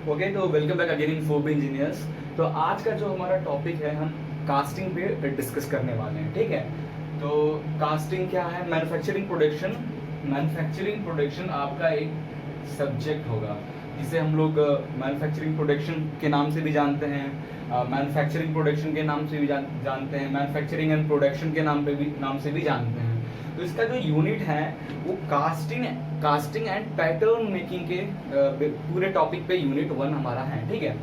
Okay, तो welcome back again in fob engineers. तो आज का जो हमारा टॉपिक है, हम कास्टिंग पे डिस्कस करने वाले हैं। ठीक है, तो कास्टिंग क्या है? Manufacturing production. मैन्युफैक्चरिंग प्रोडक्शन आपका एक सब्जेक्ट होगा जिसे हम लोग मैन्युफैक्चरिंग प्रोडक्शन के नाम से भी जानते हैं, मैन्युफैक्चरिंग प्रोडक्शन के नाम से भी जानते हैं, मैन्युफैक्चरिंग एंड प्रोडक्शन के नाम से भी जानते हैं। तो इसका जो यूनिट है वो कास्टिंग एंड पैटर्न मेकिंग के पूरे टॉपिक पे यूनिट 1 हमारा है। ठीक है,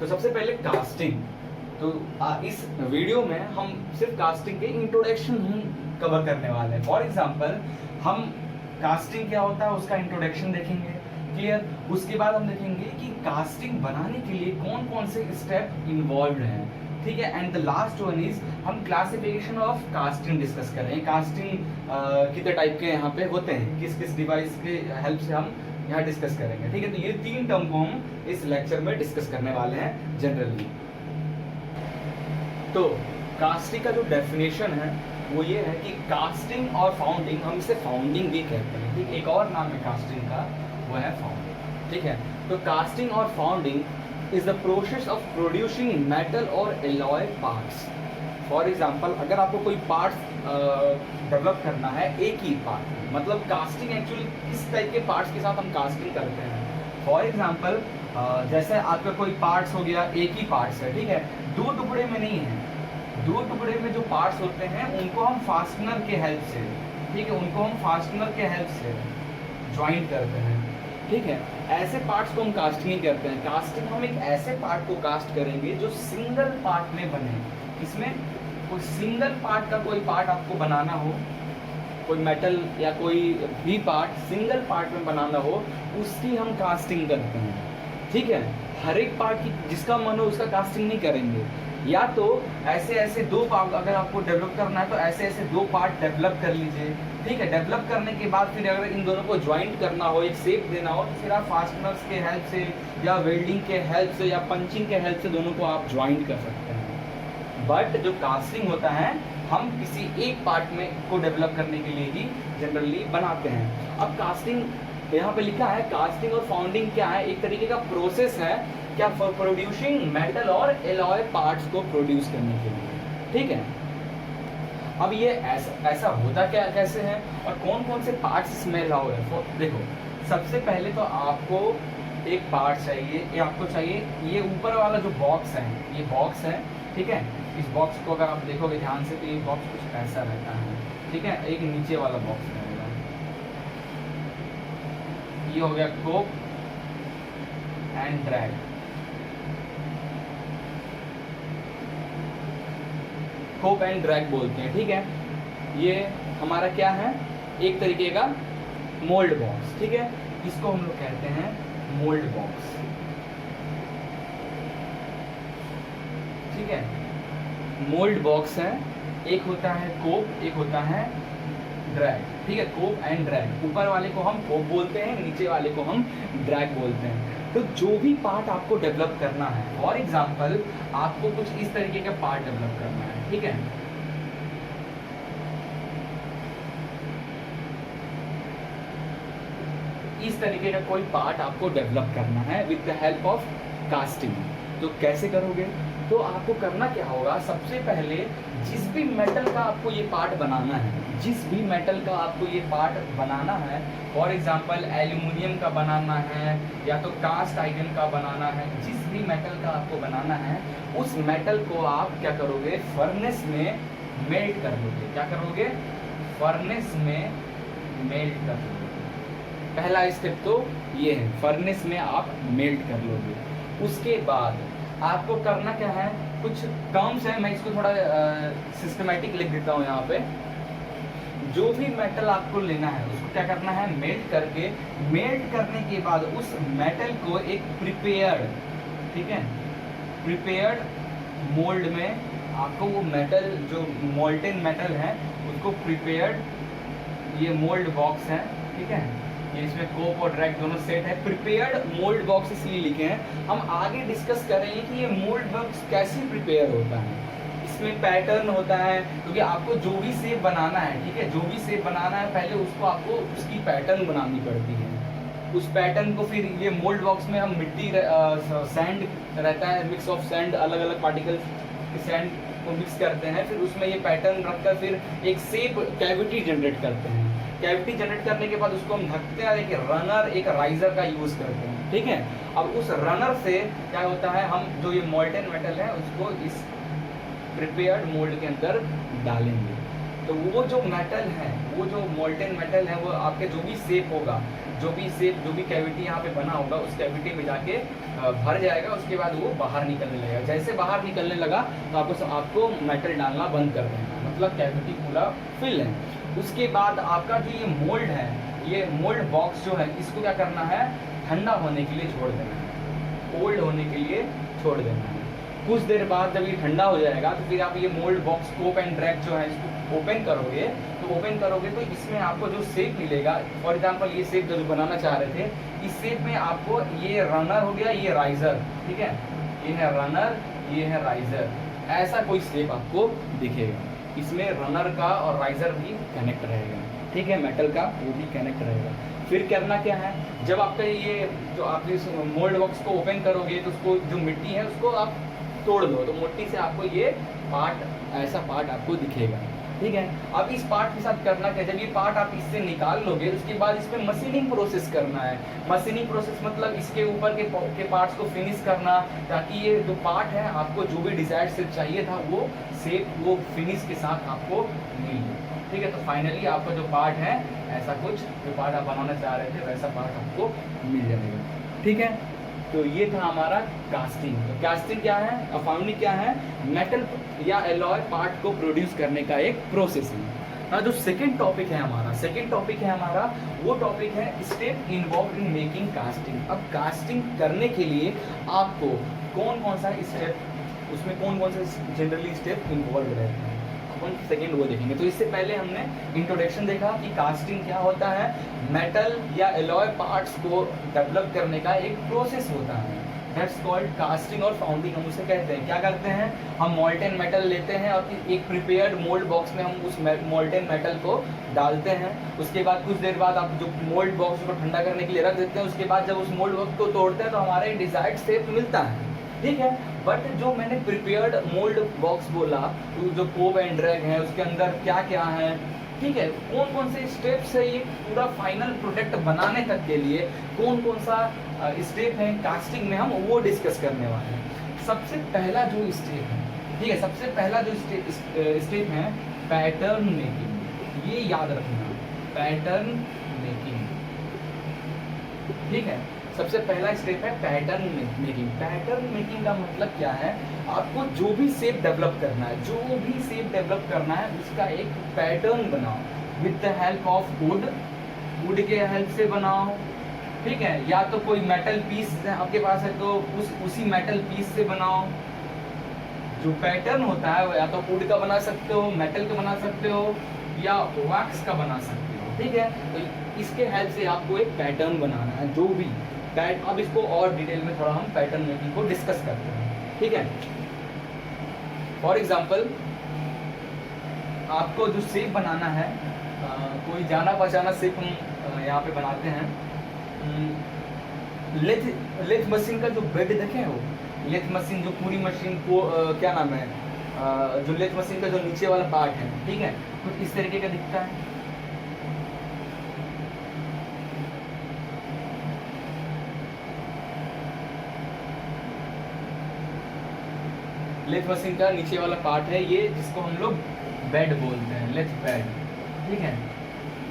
तो सबसे पहले कास्टिंग। तो इस वीडियो में हम सिर्फ कास्टिंग के इंट्रोडक्शन ही कवर करने वाले हैं। फॉर एग्जांपल, हम कास्टिंग क्या होता है उसका इंट्रोडक्शन देखेंगे, क्लियर। उसके बाद हम देखेंगे कि कास्टिंग बनाने के लिए कौन कौन से स्टेप इन्वॉल्व हैं। ठीक है, and the last one is हम क्लासिफिकेशन ऑफ कास्टिंग डिस्कस करें। कास्टिंग कितने टाइप के यहाँ पे होते हैं, किस किस डिवाइस के हेल्प से हम यहाँ डिस्कस करेंगे। ठीक है, तो ये 3 टर्म को हम इस लेक्चर में डिस्कस करने वाले हैं जनरली। तो कास्टिंग का जो डेफिनेशन है वो ये है कि कास्टिंग और फाउंडिंग, हम इसे फाउंडिंग भी कहते हैं। ठीक, एक और नाम है कास्टिंग का, वो है फाउंडिंग। ठीक है, तो कास्टिंग और founding is the process of producing metal or alloy parts. For example, अगर आपको कोई पार्ट्स डेवलप करना है एक ही पार्ट, मतलब कास्टिंग एक्चुअली किस टाइप के पार्ट्स के साथ हम कास्टिंग करते हैं। फॉर एग्जाम्पल, जैसे आपका कोई पार्ट्स हो गया, एक ही पार्ट्स है, ठीक है, 2 टुकड़े में नहीं है। 2 टुकड़े में जो पार्ट्स होते हैं उनको हम फास्टनर के हेल्प से, ठीक है, उनको हम फास्टनर के हेल्प से ज्वाइन करते हैं। ठीक है, ऐसे पार्ट्स को हम कास्टिंग ही करते हैं। कास्टिंग, हम एक ऐसे पार्ट को कास्ट करेंगे जो सिंगल पार्ट में बने। इसमें कोई सिंगल पार्ट का कोई पार्ट आपको बनाना हो, कोई मेटल या कोई भी पार्ट सिंगल पार्ट में बनाना हो, उसकी हम कास्टिंग करते हैं। ठीक है, हर एक पार्ट की जिसका मन हो उसका कास्टिंग नहीं करेंगे। या तो ऐसे 2 पार्ट अगर आपको डेवलप करना है तो ऐसे 2 पार्ट डेवलप कर लीजिए। ठीक है, डेवलप करने के बाद फिर अगर इन दोनों को ज्वाइंट करना हो, एक शेप देना हो, तो फिर आप फास्टनर्स के हेल्प से या वेल्डिंग के हेल्प से या पंचिंग के हेल्प से दोनों को आप ज्वाइंट कर सकते हैं। बट जो कास्टिंग होता है, हम किसी एक पार्ट में को डेवलप करने के लिए ही जनरली बनाते हैं। अब कास्टिंग यहाँ पे लिखा है, कास्टिंग और फाउंडिंग क्या है? एक तरीके का प्रोसेस है क्या, फॉर प्रोड्यूसिंग मेटल और एलॉय पार्ट्स को प्रोड्यूस करने के लिए। ठीक है, अब ये ऐसा होता क्या कैसे है और कौन कौन से पार्ट्स इसमें अलाउ है। देखो, सबसे पहले तो आपको एक पार्ट चाहिए, ये आपको चाहिए, ये ऊपर वाला जो बॉक्स है, ये बॉक्स है। ठीक है, इस बॉक्स को अगर आप देखोगे ध्यान से तो ये बॉक्स कुछ ऐसा रहता है। ठीक है, एक नीचे वाला बॉक्स रहेगा, ये हो गया cope and drag. Cope and drag बोलते हैं। ठीक है, ये हमारा क्या है, एक तरीके का मोल्ड बॉक्स। ठीक है, इसको हम लोग कहते हैं मोल्ड बॉक्स। ठीक है, मोल्ड बॉक्स है, एक होता है कोप, एक होता है ड्रैग। ठीक है, कोप एंड ड्रैग, ऊपर वाले को हम कोप बोलते हैं, नीचे वाले को हम ड्रैग बोलते हैं। तो जो भी पार्ट आपको डेवलप करना है, फॉर एग्जांपल आपको कुछ इस तरीके का पार्ट डेवलप करना है। ठीक है, इस तरीके का कोई पार्ट आपको डेवलप करना है with the help of casting. तो कैसे करोगे? तो आपको करना क्या होगा, सबसे पहले जिस भी मेटल का आपको ये पार्ट बनाना है, जिस भी मेटल का आपको ये पार्ट बनाना है, फॉर एग्जांपल एल्यूमिनियम का बनाना है या तो कास्ट आयरन का बनाना है, जिस भी मेटल का आपको बनाना है, उस मेटल को आप क्या करोगे, फर्नेस में मेल्ट कर लोगे। क्या करोगे? फर्नेस में मेल्ट कर लोगे। पहला स्टेप तो ये है, फर्नेस में आप मेल्ट कर लोगे। उसके बाद आपको करना क्या है, कुछ टर्म्स है, मैं इसको थोड़ा सिस्टमेटिक लिख देता हूँ यहाँ पे। जो भी मेटल आपको लेना है उसको क्या करना है, मेल्ट करके, मेल्ट करने के बाद उस मेटल को एक प्रिपेयर्ड, ठीक है, प्रिपेयर्ड मोल्ड में आपको वो मेटल जो मोल्टेन मेटल है उसको प्रिपेयर्ड, ये मोल्ड बॉक्स है। ठीक है, ये इसमें कोप और ड्रैग दोनों सेट है। प्रिपेयर्ड मोल्ड बॉक्स इसलिए लिखे हैं, हम आगे डिस्कस करेंगे कि ये मोल्ड बॉक्स कैसे प्रिपेयर होता है, इसमें पैटर्न होता है, क्योंकि आपको जो भी शेप बनाना है, ठीक है, जो भी शेप बनाना है पहले उसको आपको उसकी पैटर्न बनानी पड़ती है। उस पैटर्न को फिर ये मोल्ड बॉक्स में हम मिट्टी सैंड रहता है, मिक्स ऑफ सैंड, अलग अलग पार्टिकल्स सैंड को मिक्स करते हैं, फिर उसमें ये पैटर्न रखकर फिर एक शेप कैविटी जनरेट करते हैं। कैविटी जनरेट करने के बाद उसको हम ढकते हैं, एक रनर एक राइजर का यूज़ करते हैं, ठीक है। अब उस रनर से क्या होता है, हम जो ये मोल्टेन मेटल है उसको इस प्रिपेयर्ड मोल्ड के अंदर डालेंगे। तो वो जो मेटल है, वो जो मोल्टेन मेटल है, वो आपके जो भी शेप होगा, जो भी कैविटी यहाँ पे बना होगा, उस कैविटी में जाके भर जाएगा। उसके बाद वो बाहर निकलने लगेगा। जैसे बाहर निकलने लगा तो आपको मेटल डालना बंद कर देना, मतलब कैविटी पूरा फिल है। उसके बाद आपका जो ये मोल्ड है, ये मोल्ड बॉक्स जो है, इसको क्या करना है, ठंडा होने के लिए छोड़ देना है, कोल्ड होने के लिए छोड़ देना है। कुछ देर बाद जब ये ठंडा हो जाएगा तो फिर आप ये mould box scope and drag जो है इसको ओपन करोगे तो इसमें आपको जो शेप मिलेगा, फॉर एग्जांपल ये शेप जो बनाना चाह रहे थे, इस शेप में आपको ये रनर हो गया, ये राइजर, ठीक है, ये है रनर, ये है राइजर, ऐसा कोई शेप आपको दिखेगा। इसमें रनर का और राइजर भी कनेक्ट रहेगा, ठीक है, मेटल का वो भी कनेक्ट रहेगा। फिर करना क्या है, जब आपका ये जो आप इस मोल्ड बॉक्स को ओपन करोगे तो उसको जो मिट्टी है उसको आप तोड़ दो, तो मिट्टी से आपको ये पार्ट, ऐसा पार्ट आपको दिखेगा, ठीक है। अब इस पार्ट के साथ करना क्या, जब ये पार्ट आप इससे निकाल लोगे उसके बाद इसमें मशीनिंग प्रोसेस करना है। मशीनिंग प्रोसेस मतलब इसके ऊपर के पार्ट्स को फिनिश करना, ताकि ये जो पार्ट है आपको जो भी डिजायर्ड शेप चाहिए था वो शेप वो फिनिश के साथ आपको मिल जाए, ठीक है। तो फाइनली आपका जो पार्ट है, ऐसा कुछ जो पार्ट आप बनाना चाह रहे थे वैसा पार्ट आपको मिल जाएगा, ठीक है। तो ये था हमारा कास्टिंग। तो कास्टिंग क्या है, फाउंडिंग क्या है, मेटल या एलॉय पार्ट को प्रोड्यूस करने का एक प्रोसेस है। ना जो सेकंड टॉपिक है हमारा, वो टॉपिक है step involve in making casting. अब कास्टिंग करने के लिए आपको कौन कौन सा स्टेप, उसमें कौन कौन से जनरली स्टेप इन्वॉल्व रहते हैं, अपन सेकेंड वो देखेंगे। तो इससे पहले हमने इंट्रोडक्शन देखा कि कास्टिंग क्या होता है, मेटल या एलॉय पार्ट्स को डेवलप करने का एक प्रोसेस होता है, दैट्स कॉल्ड कास्टिंग और फाउंडिंग हम उसे कहते हैं। क्या करते हैं, हम मोल्टेन मेटल लेते हैं और एक प्रिपेयर्ड मोल्ड बॉक्स में हम उस मोल्टेन मेटल को डालते हैं। उसके बाद कुछ देर बाद आप जो मोल्ड बॉक्स को ठंडा करने के लिए रख देते हैं। उसके बाद जब उस मोल्ड बॉक्स को तोड़ते हैं तो हमारा एक डिजायर्ड शेप मिलता है, ठीक है। बट जो मैंने प्रिपेयर्ड मोल्ड बॉक्स बोला, जो कोब एंड ड्रैग है, उसके अंदर क्या क्या है, ठीक है, कौन कौन से स्टेप्स है, ये पूरा फाइनल प्रोडक्ट बनाने तक के लिए कौन कौन सा स्टेप है कास्टिंग में, हम वो डिस्कस करने वाले हैं। सबसे पहला जो स्टेप है, ठीक है, सबसे पहला जो स्टेप है पैटर्न मेकिंग, ये याद रखना, पैटर्न मेकिंग, ठीक है। सबसे पहला स्टेप है पैटर्न मेकिंग। पैटर्न मेकिंग का मतलब क्या है, आपको जो भी शेप डेवलप करना है, उसका एक पैटर्न बनाओ with the help of would के हेल्प से बनाओ, ठीक है, या तो कोई मेटल पीस आपके पास है तो उसी मेटल पीस से बनाओ। जो पैटर्न होता है वो या तो वुड का बना सकते हो, मेटल का बना सकते हो, या वैक्स का बना सकते हो, ठीक है। तो इसके हेल्प से आपको एक पैटर्न बनाना है, जो भी अब इसको और डिटेल में थोड़ा हम पैटर्न मेकिंग को डिस्कस करते हैं, ठीक है। फॉर एग्जांपल आपको जो शेप बनाना है, कोई जाना पहचाना शेप हम यहाँ पे बनाते हैं। लेथ मशीन का जो बेड देखे हो, लेथ मशीन जो पूरी मशीन को क्या नाम है, जो लेथ मशीन का जो नीचे वाला पार्ट है, ठीक है, कुछ इस तरीके का दिखता है। लेथ मशीन का नीचे वाला पार्ट है ये, जिसको हम लोग बेड बोलते हैं, लेथ बेड, ठीक है।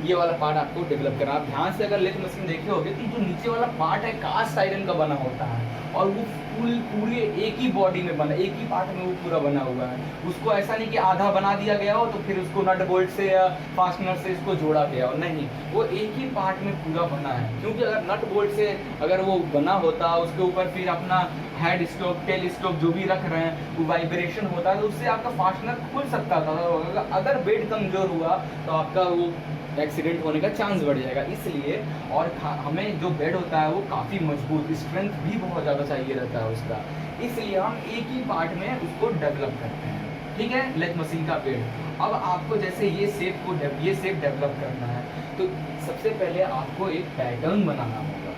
ये वाला पार्ट आपको डेवलप करना। आप ध्यान से अगर लेथ मशीन देखे होगे तो जो नीचे वाला पार्ट है कास्ट आयरन का बना होता है, और वो पूरे एक ही बॉडी में बना, एक ही पार्ट में वो पूरा बना हुआ है। उसको ऐसा नहीं कि आधा बना दिया गया हो तो फिर उसको नट बोल्ट से या फास्टनर से इसको जोड़ा गया हो, नहीं, वो एक ही पार्ट में पूरा बना है। क्योंकि अगर नट बोल्ट से अगर वो बना होता, उसके ऊपर फिर अपना हेड स्टॉक, टेल स्टॉक जो भी रख रहे हैं, वो वाइब्रेशन होता है तो उससे आपका फास्टनर खुल सकता था। अगर बेड कमजोर हुआ तो आपका वो एक्सीडेंट होने का चांस बढ़ जाएगा। इसलिए और हमें जो बेड होता है वो काफ़ी मजबूत, स्ट्रेंथ भी बहुत ज़्यादा चाहिए रहता है उसका, इसलिए हम एक ही पार्ट में उसको डेवलप करते हैं, ठीक है, लेथ मशीन का बेड। अब आपको जैसे ये शेप डेवलप करना है तो सबसे पहले आपको एक पैटर्न बनाना होगा।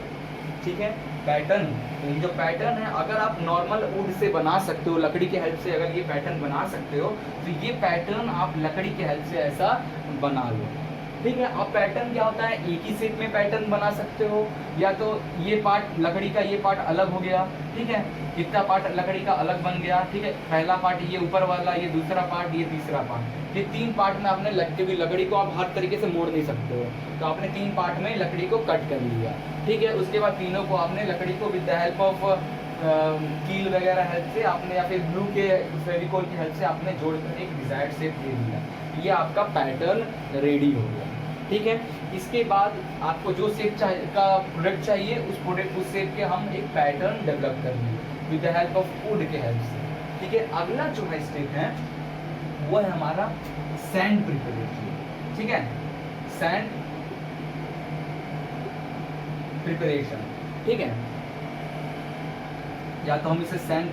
ठीक है। पैटर्न, ये जो पैटर्न है अगर आप नॉर्मल वुड से बना सकते हो, लकड़ी के हेल्प से अगर ये पैटर्न बना सकते हो तो ये पैटर्न आप लकड़ी के हेल्प से ऐसा बना लो, ठीक है। अब पैटर्न क्या होता है, एक ही शेप में पैटर्न बना सकते हो, या तो ये पार्ट लकड़ी का ये पार्ट अलग हो गया, ठीक है, इतना पार्ट लकड़ी का अलग बन गया, ठीक है, पहला पार्ट ये ऊपर वाला, ये दूसरा पार्ट, ये तीसरा पार्ट, ये 3 पार्ट में आपने लकड़ी को आप हर तरीके से मोड़ नहीं सकते हो, तो आपने 3 पार्ट में लकड़ी को कट कर लिया, ठीक है। उसके बाद तीनों को आपने लकड़ी को विद द हेल्प ऑफ कील वगैरह हेल्प से आपने या फिर ग्लू के फेविकोल की हेल्प से आपने जोड़कर एक डिजायर्ड शेप दे दिया, ये आपका पैटर्न रेडी हो गया, ठीक है। इसके बाद आपको जो शेप का प्रोडक्ट चाहिए उस शेप के हम एक पैटर्न डेवलप करेंगे with the help of would के हेल्प से, ठीक है। अगला जो है स्टेप है वो है हमारा सैंड प्रिपरेशन, ठीक है, सैंड प्रिपरेशन, ठीक है, या तो हम इसे सैंड,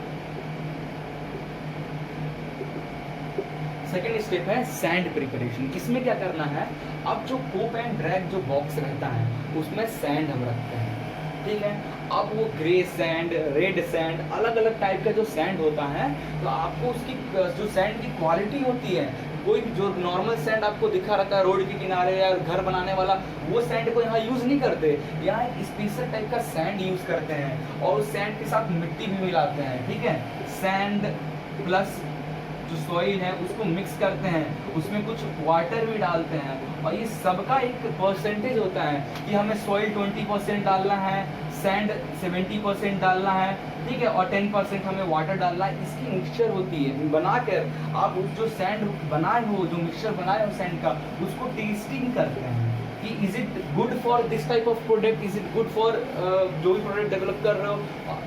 सेकेंड स्टेप है सैंड प्रिपरेशन। इसमें क्या करना है, अब जो कोप एंड ड्रैग जो बॉक्स रहता है उसमें सैंड हम रखते हैं, ठीक है। अब वो ग्रे सैंड, रेड सैंड, अलग अलग टाइप का जो सैंड होता है, तो आपको उसकी जो सैंड की क्वालिटी होती है, कोई भी जो नॉर्मल सैंड आपको दिखा रहता है रोड के किनारे या घर बनाने वाला, वो सैंड को यहाँ यूज़ नहीं करते, यहाँ एक स्पेशल टाइप का सैंड यूज़ करते हैं और उस सैंड के साथ मिट्टी भी मिलाते हैं, ठीक है। सैंड प्लस जो सॉइल है उसको मिक्स करते हैं, उसमें कुछ वाटर भी डालते हैं और ये सबका एक परसेंटेज होता है कि हमें सॉइल 20% डालना है, सैंड 70% डालना है, ठीक है, और 10% हमें वाटर डालना है। इसकी मिक्सचर होती है, बनाकर आप उस जो सैंड बनाए हो, जो मिक्सचर बनाए हो सैंड का, उसको टेस्टिंग करते हैं कि is it good for this type of product, is it good for जो भी प्रोडक्ट डेवलप कर रहे हो।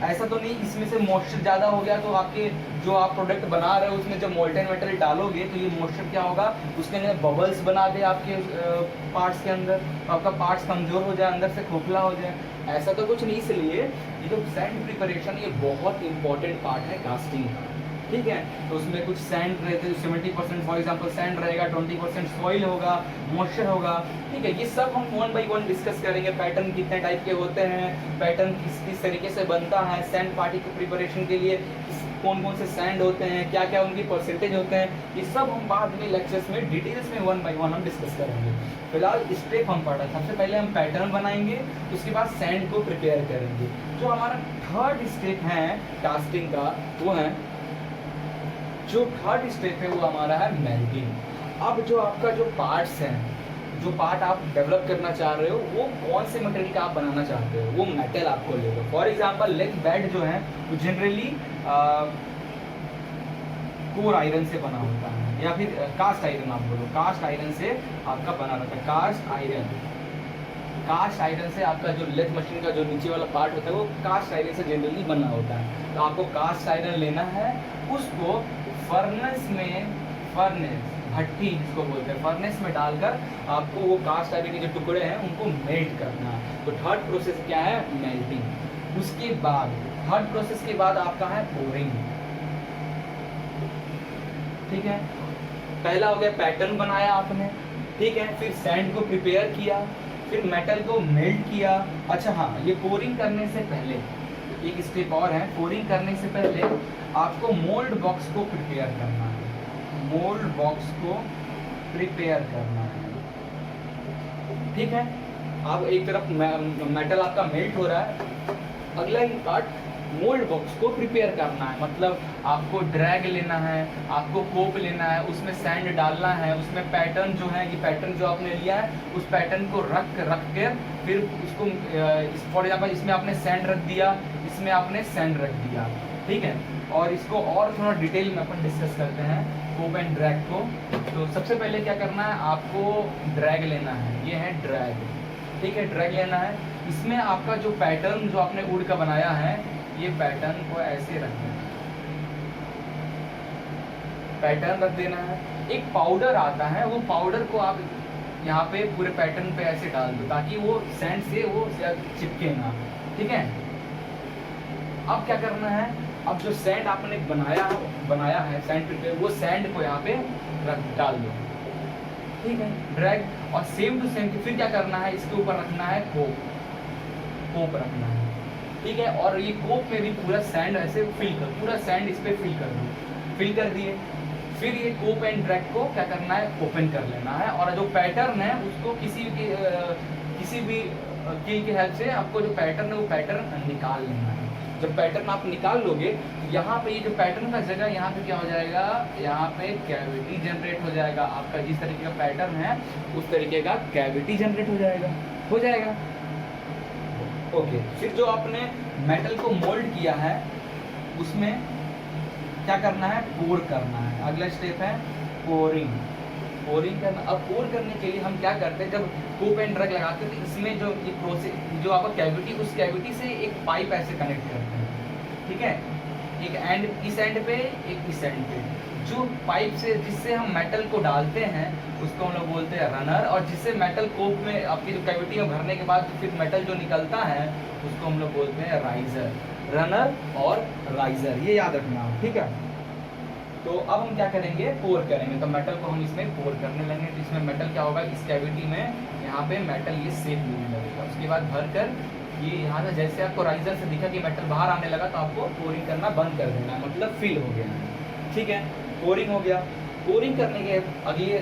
ऐसा तो नहीं इसमें से मॉइस्चर ज़्यादा हो गया तो आपके जो आप प्रोडक्ट बना रहे हो उसमें जब मोल्टेन मेटेरियल डालोगे तो ये मॉइस्चर क्या होगा, उसके अंदर बबल्स बना दे आपके पार्ट्स के अंदर, तो आपका पार्ट्स कमज़ोर हो जाए, अंदर से खोखला हो जाए, ऐसा तो कुछ नहीं। इसलिए ये जो सैंड प्रिपरेशन ये बहुत इंपॉर्टेंट पार्ट है कास्टिंग का, ठीक है। तो उसमें कुछ सैंड रहते हैं, 70% फॉर एग्जांपल सैंड रहेगा, 20% सॉइल होगा, मॉइस्चर होगा, ठीक है। ये सब हम 1 बाय 1 डिस्कस करेंगे। पैटर्न कितने टाइप के होते हैं, पैटर्न किस तरीके से बनता है, सैंड पार्टी की प्रिपरेशन के लिए कौन कौन से सैंड होते हैं, क्या क्या उनकी परसेंटेज होते हैं, ये सब हम बाद में लेक्चर्स में डिटेल्स में 1 बाय 1 हम डिस्कस करेंगे। फिलहाल स्टेप हम पढ़ा, सबसे पहले हम पैटर्न बनाएंगे, उसके बाद सैंड को प्रिपेयर करेंगे। जो हमारा थर्ड स्टेप है कास्टिंग का, वो है जो थर्ड स्टेप है वो हमारा है मेल्टिंग। अब जो आपका जो पार्ट्स हैं, जो पार्ट आप डेवलप करना चाह रहे हो, वो कौन से मटेरियल का आप बनाना चाहते हो, वो मेटल आपको ले लो। फॉर एग्जांपल लेग बेड जो है वो जनरली कोर आयरन से बना होता है, या फिर कास्ट आयरन आप बोलो, कास्ट आयरन से आपका बना रहता है। कास्ट आयरन से आपका जो लेथ मशीन का जो नीचे वाला पार्ट होता है वो कास्ट आयरन से जनरली बना होता है। तो आपको कास्ट आयरन लेना है, उसको फर्नेस में, फर्नेस भट्टी जिसको बोलते हैं, फर्नेस में डालकर आपको वो कास्ट आयरन के जो टुकड़े हैं उनको मेल्ट करना है। तो थर्ड प्रोसेस क्या है, मेल्टिंग। उसके बाद थर्ड प्रोसेस के बाद आपका है पोरिंग, ठीक है। पहला हो गया पैटर्न बनाया आपने, ठीक है, फिर सैंड को प्रिपेयर किया, फिर मेटल को मेल्ट किया। अच्छा हाँ, ये पोरिंग करने से पहले एक स्टेप और है, पोरिंग करने से पहले आपको मोल्ड बॉक्स को प्रिपेयर करना है, मोल्ड बॉक्स को प्रिपेयर करना है, ठीक है। अब एक तरफ मेटल आपका मेल्ट हो रहा है, अगला ही पार्ट मोल्ड बॉक्स को प्रिपेयर करना है। मतलब आपको ड्रैग लेना है, आपको कोप लेना है, उसमें सैंड डालना है, उसमें पैटर्न जो है, ये पैटर्न जो आपने लिया है उस पैटर्न को रख के फिर उसको फॉर एग्जाम्पल इसमें आपने सैंड रख दिया, इसमें आपने सैंड रख दिया, ठीक है। और इसको और थोड़ा डिटेल में अपन डिस्कस करते हैं कोप एंड ड्रैग को। तो सबसे पहले क्या करना है, आपको ड्रैग लेना है, ये है ड्रैग, ठीक है, ड्रैग लेना है। इसमें आपका जो पैटर्न जो आपने वुड का बनाया है, ये पैटर्न को ऐसे रख देना है, पैटर्न रख देना है। एक पाउडर आता है, वो पाउडर को आप यहाँ पे पूरे पैटर्न पे ऐसे डाल दो ताकि वो सैंड से वो चिपके ना, ठीक है। अब क्या करना है, अब जो सैंड आपने बनाया है सैंड पे, वो सैंड को यहाँ पे डाल दो, ठीक है, ड्रैग। और सेम टू सेम फिर क्या करना है, इसके ऊपर रखना है कोप रखना है, ठीक है। और ये कोप में भी पूरा सैंड ऐसे पूरा सैंड इस पर फिल कर दिए। फिर ये कोप एंड ड्रैग को क्या करना है, ओपन कर लेना है, और जो पैटर्न है उसको किसी भी कील की हेल्प से आपको जो पैटर्न है वो पैटर्न निकाल लेना है। जब पैटर्न आप निकाल लोगे तो यहाँ पे ये जो पैटर्न का जगह, यहाँ पे क्या हो जाएगा, यहाँ पे कैविटी जनरेट हो जाएगा। आपका जिस तरीके का पैटर्न है उस तरीके का कैविटी जनरेट हो जाएगा। ओके, फिर जो आपने मेटल को मोल्ड किया है उसमें क्या करना है, पोर करना है। अगला स्टेप है पोरिंग करना। अब पोर करने के लिए हम क्या करते हैं, जब कोप एंड ड्रग लगाते हैं तो इसमें जो ये प्रोसेस, जो आपका कैविटी, उस कैविटी से एक पाइप ऐसे कनेक्ट करते हैं, ठीक है। एक एंड इस एंड पे, एक इस एंड पे। जो पाइप से जिससे हम मेटल को डालते हैं उसको हम लोग बोलते हैं रनर, और जिससे मेटल कोप में आपकी जो कैविटी में भरने के बाद फिर मेटल जो निकलता है उसको हम लोग बोलते हैं राइजर। रनर और राइजर, ये याद रखना, ठीक है। तो अब हम क्या करेंगे, पोर करेंगे। तो मेटल को हम इसमें पोर करने लगेंगे। तो इसमें मेटल क्या होगा, इस कैविटी में यहाँ पे मेटल ये शेप लेने लगेगा। उसके बाद भर कर ये यहाँ से, जैसे आपको राइजर से दिखा कि मेटल बाहर आने लगा तो आपको पोरिंग करना बंद कर देना, मतलब फिल हो गया, ठीक है। पोरिंग हो गया। पोरिंग करने के अगले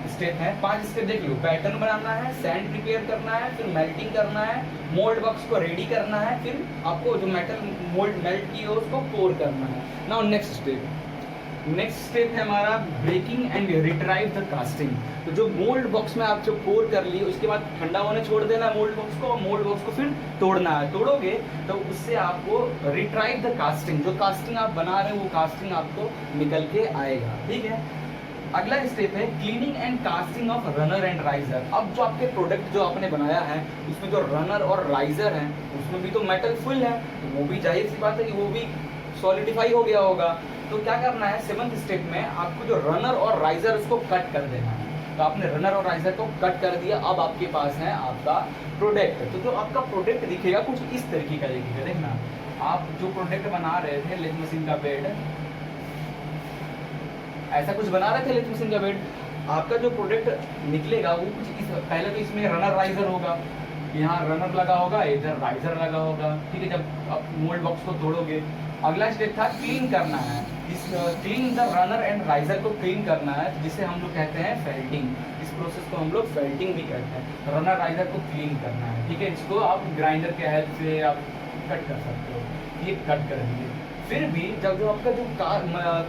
स्टेप है, 5 स्टेप देख लो। पैटर्न बनाना है, सैंड प्रिपेयर करना है, फिर मेल्टिंग करना है, मोल्ड बॉक्स को रेडी करना है, फिर आपको जो मेटल मोल्ड मेल्ट की हो उसको पोर करना है। नाउ नेक्स्ट स्टेप है हमारा breaking and retrieve the casting. तो जो मोल्ड बॉक्स में आप जो पोर कर लिए उसके बाद ठंडा होने छोड़ देना है मोल्ड बॉक्स को, मोल्ड बॉक्स को फिर तोड़ना है। तोड़ोगे तो उससे आपको रिट्राइव द कास्टिंग, जो कास्टिंग आप बना रहे हो वो कास्टिंग आपको निकल के आएगा, ठीक है। अगला स्टेप है cleaning and casting of runner and riser. अब जो आपके प्रोडक्ट जो आपने बनाया है उसमें जो रनर और राइजर है उसमें भी तो मेटल फुल है, तो वो भी जाहिर सी बात है कि वो भी सॉलिडिफाई हो गया होगा। तो क्या करना है, 7th स्टेप में आपको जो रनर और राइजर उसको कट कर देना है। तो आपने रनर और राइजर को कट कर दिया, अब आपके पास है आपका प्रोडक्ट। तो जो आपका प्रोडक्ट दिखेगा कुछ इस तरीके का दिखेगा। देखना, आप जो प्रोडक्ट बना रहे थे, लेथ मशीन का बेड, ऐसा कुछ बना रहे थे लेथ मशीन का बेड, आपका जो प्रोडक्ट निकलेगा वो कुछ इस, पहले तो इसमें रनर राइजर होगा, यहाँ रनर लगा होगा, इधर राइजर लगा होगा, ठीक है। जब आप मोल्ड बॉक्स को तोड़ोगे, अगला स्टेप था क्लीन करना है। Clean the runner and riser को क्लीन करना है, जिसे हम लोग कहते हैं फेल्टिंग। इस प्रोसेस को हम लोग फेल्टिंग भी कहते हैं। रनर राइजर को क्लीन करना है, ठीक है। इसको आप ग्राइंडर के हेल्प से आप कट कर सकते हो, ये कट कर दिए। फिर भी जब जो आपका जो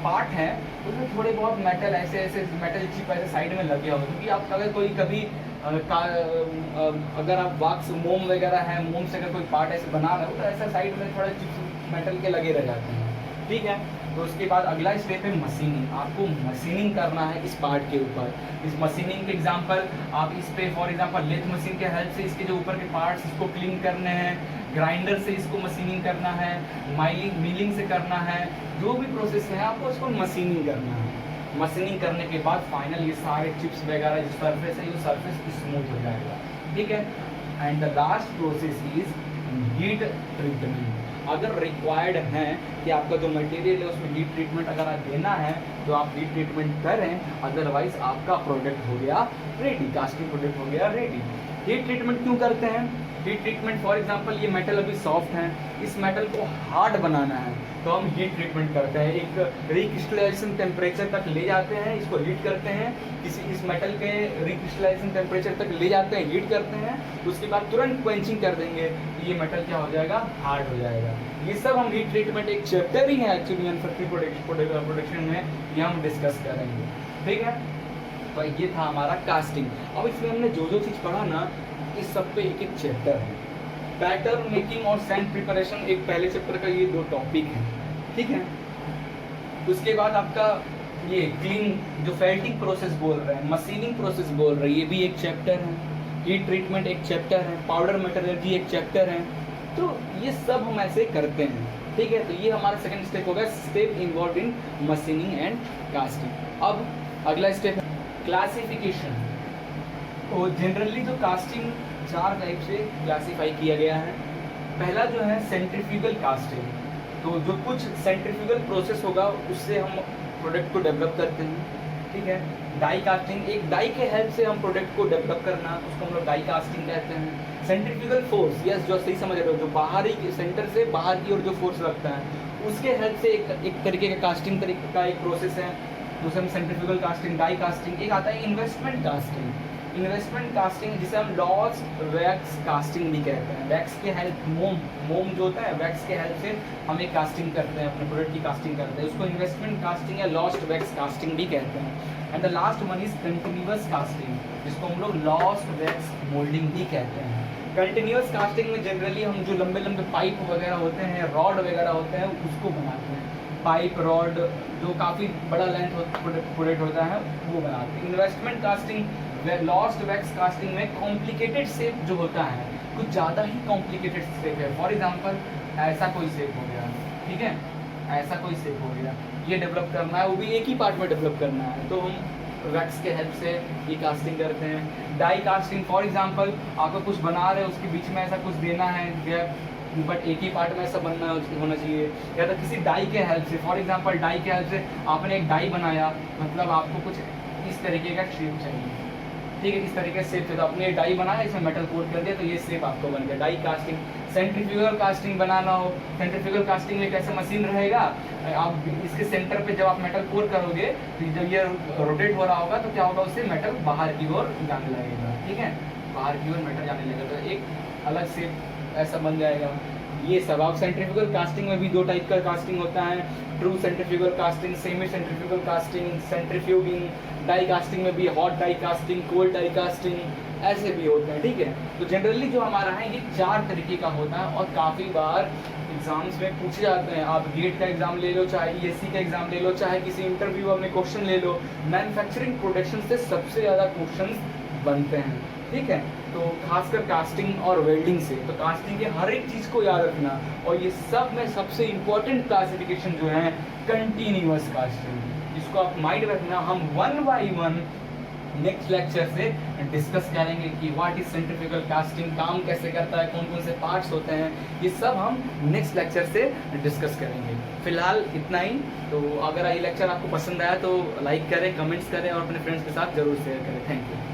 पार्ट है उसमें थोड़े बहुत मेटल ऐसे मेटल चिप ऐसे साइड में लगे हो, क्योंकि आप अगर कोई कभी अगर आप वाक्स मोम वगैरह है, मोम से अगर कोई पार्ट ऐसे बना रहे हो तो ऐसा साइड में थोड़े चिप्स मेटल के लगे रह जाते हैं, ठीक है। तो उसके बाद अगला स्टेप है मशीनिंग। आपको मशीनिंग करना है इस पार्ट के ऊपर। इस मशीनिंग के एग्जांपल आप इस पे फॉर एग्जांपल लेथ मशीन के हेल्प से इसके जो ऊपर के पार्ट्स इसको क्लीन करने हैं, ग्राइंडर से इसको मशीनिंग करना है, मिलिंग से करना है, जो भी प्रोसेस है आपको उसको मशीनिंग करना है। मशीनिंग करने के बाद फाइनल ये सारे चिप्स वगैरह जो सरफेस है ये सरफेस स्मूथ हो जाएगा, ठीक है। And the last process is heat treatment. अगर रिक्वायर्ड है कि आपका जो मटेरियल है उसमें हीट ट्रीटमेंट अगर आप देना है तो आप हीट ट्रीटमेंट करें, अदरवाइज आपका प्रोडक्ट हो गया रेडी, कास्टिंग प्रोडक्ट हो गया रेडी। हीट ट्रीटमेंट क्यों करते हैं? हीट ट्रीटमेंट फॉर एग्जांपल ये मेटल अभी सॉफ्ट है, इस मेटल को हार्ड बनाना है तो हम हीट ट्रीटमेंट करते हैं। एक रिक्रिस्टलाइजेशन टेम्परेचर तक ले जाते हैं, इसको हीट करते हैं, इस मेटल के रिक्रिस्टलाइजेशन टेम्परेचर तक ले जाते हैं, हीट करते हैं, उसके बाद तुरंत क्वेंचिंग कर देंगे, ये मेटल क्या हो जाएगा, हार्ड हो जाएगा। ये सब हम हीट ट्रीटमेंट एक चैप्टर ही है एक्चुअली मैन्युफैक्चरिंग प्रोडक्शन में, ये हम डिस्कस करेंगे, ठीक है। तो ये था हमारा कास्टिंग। अब इसमें हमने जो जो चीज़ पढ़ा ना, इस सब पे एक एक चैप्टर है। पैटर्न मेकिंग और सैंड प्रिपरेशन एक पहले चैप्टर का ये 2 टॉपिक है, ठीक है। उसके बाद आपका ये क्लीन जो फेल्टिंग प्रोसेस बोल रहे हैं, मशीनिंग प्रोसेस बोल रहे हैं, ये भी एक चैप्टर है। हीट ट्रीटमेंट एक चैप्टर है, पाउडर मेटलर्जी एक चैप्टर है। तो ये सब हम ऐसे करते हैं, ठीक है। तो ये हमारा सेकंड स्टेप हो गया, step involve in machining and casting. अब अगला स्टेप है क्लासिफिकेशन। तो जनरली जो कास्टिंग 4 टाइप से क्लासीफाई किया गया है। पहला जो है सेंट्रीफ्यूगल कास्टिंग। तो जो कुछ सेंट्रीफ्यूगल प्रोसेस होगा उससे हम प्रोडक्ट को डेवलप करते हैं, ठीक है। डाई कास्टिंग, एक डाई के हेल्प से हम प्रोडक्ट को डेवलप करना, उसको हम लोग डाई कास्टिंग कहते हैं। सेंट्रीफ्यूगल फोर्स, यस जो सही समझ रहे हो, जो बाहरी सेंटर से बाहर की ओर जो फोर्स लगता है उसके हेल्प से एक तरीके का कास्टिंग तरीके का एक प्रोसेस है, दूसरे में सेंट्रीफ्यूगल कास्टिंग, डाई कास्टिंग। एक आता है इन्वेस्टमेंट कास्टिंग। इन्वेस्टमेंट कास्टिंग जिसे हम लॉस्ट वैक्स कास्टिंग भी कहते हैं। वैक्स के हेल्प, मोम जो होता है वैक्स के हेल्प से हम एक कास्टिंग करते हैं, अपने प्रोडक्ट की कास्टिंग करते हैं, उसको इन्वेस्टमेंट कास्टिंग या लॉस्ट वैक्स कास्टिंग भी कहते हैं। And the last one is continuous casting, जिसको हम लोग लॉस्ट वैक्स मोल्डिंग भी कहते हैं। कंटिन्यूअस कास्टिंग में जनरली हम जो लंबे लंबे पाइप वगैरह होते हैं, रॉड वगैरह होते हैं, उसको बनाते हैं। पाइप रॉड जो काफ़ी बड़ा लेंथ प्रोडक्ट होता है वो बनाते हैं। Investment casting, lost wax casting में कॉम्प्लिकेटेड शेप जो होता है, कुछ ज़्यादा ही कॉम्प्लिकेटेड शेप है। फॉर एग्जांपल ऐसा कोई शेप हो गया, ठीक है, ऐसा कोई शेप हो गया, ये डेवलप करना है, वो भी एक ही पार्ट में डेवलप करना है, तो हम वैक्स के हेल्प से ये कास्टिंग करते हैं। डाई कास्टिंग, फॉर एग्जांपल आपको कुछ बना रहे हो, उसके बीच में ऐसा कुछ देना है बट एक ही पार्ट में ऐसा बनना होना चाहिए, या तो किसी डाई के हेल्प से, फॉर एग्जांपल डाई के हेल्प से आपने एक डाई बनाया, मतलब आपको कुछ इस तरीके का शेप चाहिए, ठीक है, इस तरीके से शेप, तो आपने एक डाई बनाया, इसमें मेटल कोट कर दिया, तो ये शेप आपको बन गया, डाई कास्टिंग। सेंट्रीफ्यूगल कास्टिंग बनाना हो, सेंट्रीफ्यूगल कास्टिंग में कैसे मशीन रहेगा, आप इसके सेंटर पे जब आप मेटल कोर करोगे तो जब ये रोटेट हो रहा होगा तो क्या होगा, उससे मेटल बाहर की ओर जाने लगेगा, ठीक है, बाहर की ओर मेटल जाने लगेगा, तो एक अलग शेप ऐसा बन जाएगा। ये सब आप सेंट्रीफ्यूगल कास्टिंग में भी दो टाइप का कास्टिंग होता है, true centrifugal casting, semi centrifugal casting, centrifuging. Die casting में भी hot die casting, cold die casting, ऐसे भी होते हैं, ठीक है। तो जनरली जो हमारा है ये 4 तरीके का होता है और काफ़ी बार एग्जाम्स में पूछे जाते हैं। आप गेट का एग्जाम ले लो, चाहे ESC का एग्जाम ले लो, चाहे किसी इंटरव्यू में क्वेश्चन ले लो, मैन्युफैक्चरिंग प्रोडक्शन से सबसे ज़्यादा क्वेश्चन बनते हैं, ठीक है। तो खासकर कास्टिंग और वेल्डिंग से, तो कास्टिंग के हर एक चीज़ को याद रखना, और ये सब में सबसे इम्पोर्टेंट क्लासिफिकेशन जो है कंटिन्यूअस कास्टिंग, इसको आप माइंड रखना। हम 1 बाई 1 नेक्स्ट लेक्चर से डिस्कस करेंगे कि व्हाट इज सेंट्रीफ्यूगल कास्टिंग, काम कैसे करता है, कौन कौन से पार्ट्स होते हैं, ये सब हम नेक्स्ट लेक्चर से डिस्कस करेंगे। फिलहाल इतना ही। तो अगर ये लेक्चर आपको पसंद आया तो लाइक करें, कमेंट्स करें और अपने फ्रेंड्स के साथ जरूर शेयर करें। Thank you.